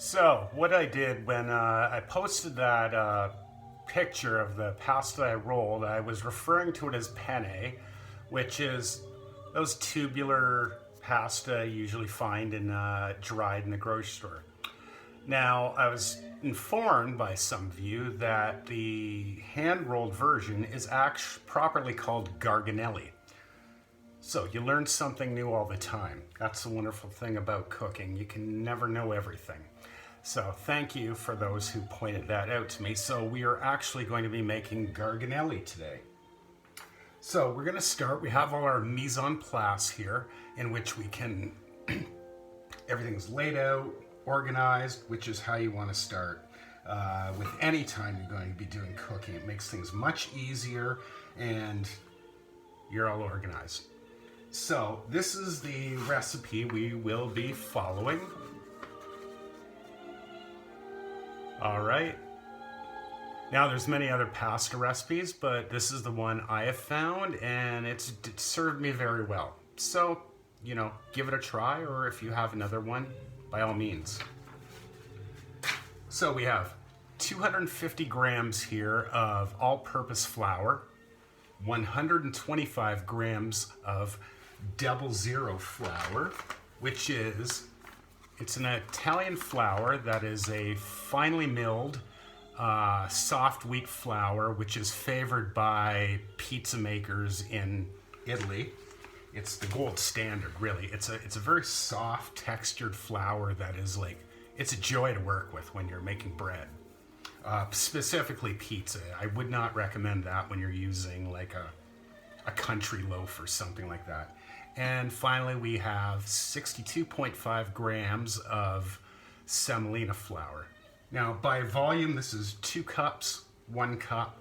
So what I did when I posted that picture of the pasta I rolled, I was referring to it as penne, which is those tubular pasta you usually find in dried in the grocery store. Now, I was informed by some of you that the hand-rolled version is actually properly called Garganelli. So you learn something new all the time. That's the wonderful thing about cooking. You can never know everything. So thank you for those who pointed that out to me. So we are actually going to be making Garganelli today. So we're going to start. We have all our mise en place here in which we can, everything's laid out, organized, which is how you want to start. With any time you're going to be doing cooking, it makes things much easier and you're all organized. So this is the recipe we will be following. All right. Now there's many other pasta recipes, but this is the one I have found and it served me very well. So, you know, give it a try, or if you have another one, by all means. So we have 250 grams here of all-purpose flour, 125 grams of 00 flour, which is, it's an Italian flour that is a finely milled soft wheat flour, which is favored by pizza makers in Italy. It's the gold standard, really. It's a very soft, textured flour that is like, it's a joy to work with when you're making bread. Specifically pizza. I would not recommend that when you're using like a country loaf or something like that. And finally, we have 62.5 grams of semolina flour. Now, by volume, this is 2 cups, 1 cup,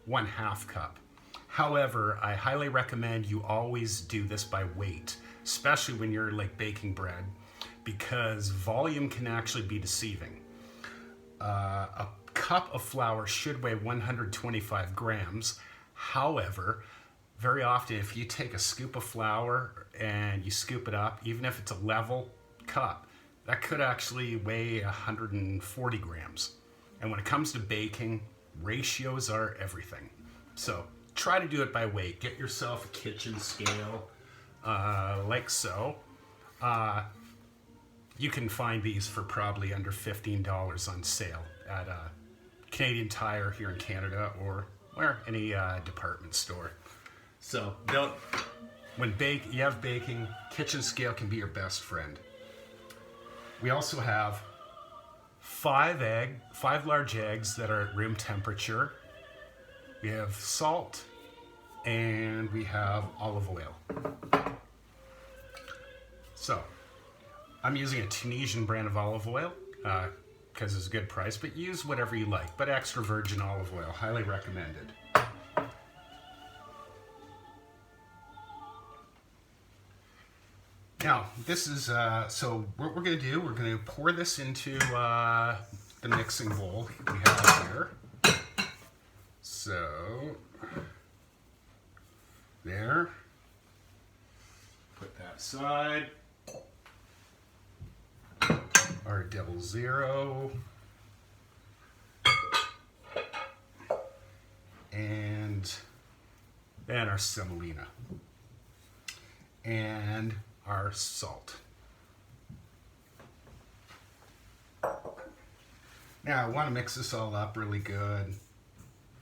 1/2 cup. However, I highly recommend you always do this by weight, especially when you're like baking bread, because volume can actually be deceiving. A cup of flour should weigh 125 grams. However, very often if you take a scoop of flour and you scoop it up, even if it's a level cup, that could actually weigh 140 grams. And when it comes to baking, ratios are everything. So try to do it by weight. Get yourself a kitchen scale, like so. You can find these for probably under $15 on sale at Canadian Tire here in Canada, or any department store. So when you have baking, kitchen scale can be your best friend. We also have 5 large eggs that are at room temperature. We have salt, and we have olive oil. So I'm using a Tunisian brand of olive oil because it's a good price, but use whatever you like. But extra virgin olive oil, highly recommended. Now, this is, so what we're going to do, we're going to pour this into the mixing bowl we have here. So, there. Put that aside. Our 00. And then our semolina. And our salt. Now I want to mix this all up really good.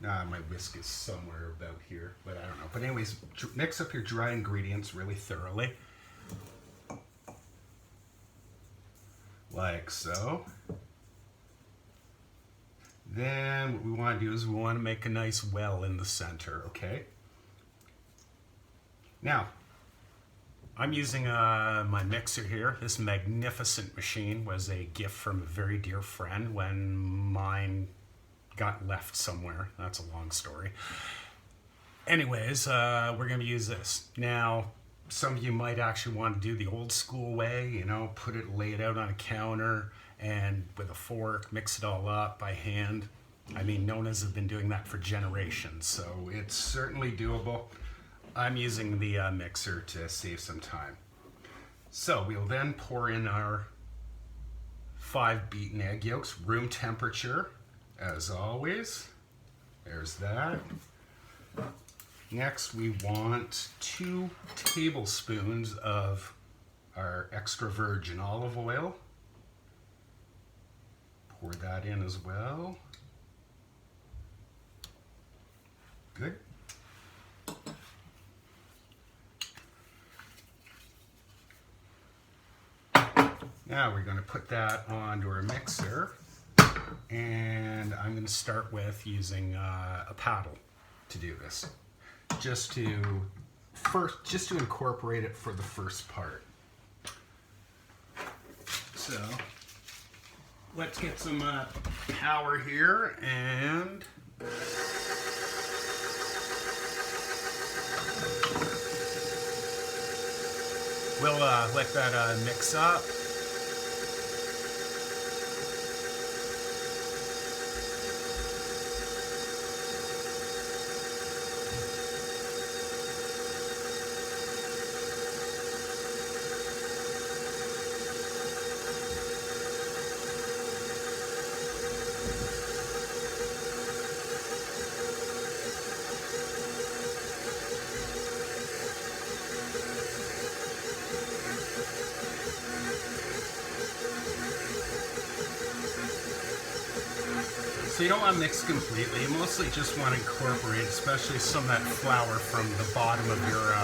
My whisk is somewhere about here, but I don't know. But anyways, mix up your dry ingredients really thoroughly. Like so. Then what we want to do is we want to make a nice well in the center, okay? Now, I'm using my mixer here. This magnificent machine was a gift from a very dear friend when mine got left somewhere. That's a long story. Anyways, we're going to use this. Now, some of you might actually want to do the old school way, you know, lay it out on a counter and with a fork, mix it all up by hand. I mean, Nonas have been doing that for generations, so it's certainly doable. I'm using the mixer to save some time. So we'll then pour in our 5 beaten egg yolks, room temperature, as always. There's that. Next, we want 2 tablespoons of our extra virgin olive oil. Pour that in as well. Good. Now we're going to put that onto our mixer, and I'm going to start with using a paddle to do this, just to incorporate it for the first part. So let's get some power here, and we'll let that mix up. So you don't want to mix completely. You mostly just want to incorporate, especially some of that flour from the bottom of your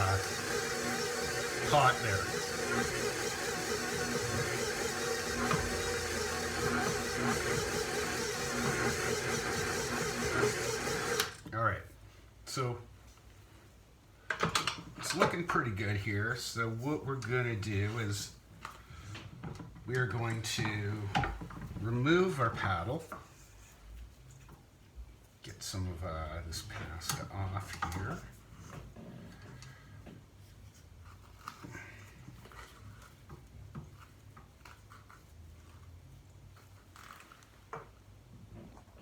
pot there. All right, so it's looking pretty good here. So what we're going to do is we're going to remove our paddle. Get some of this pasta off here.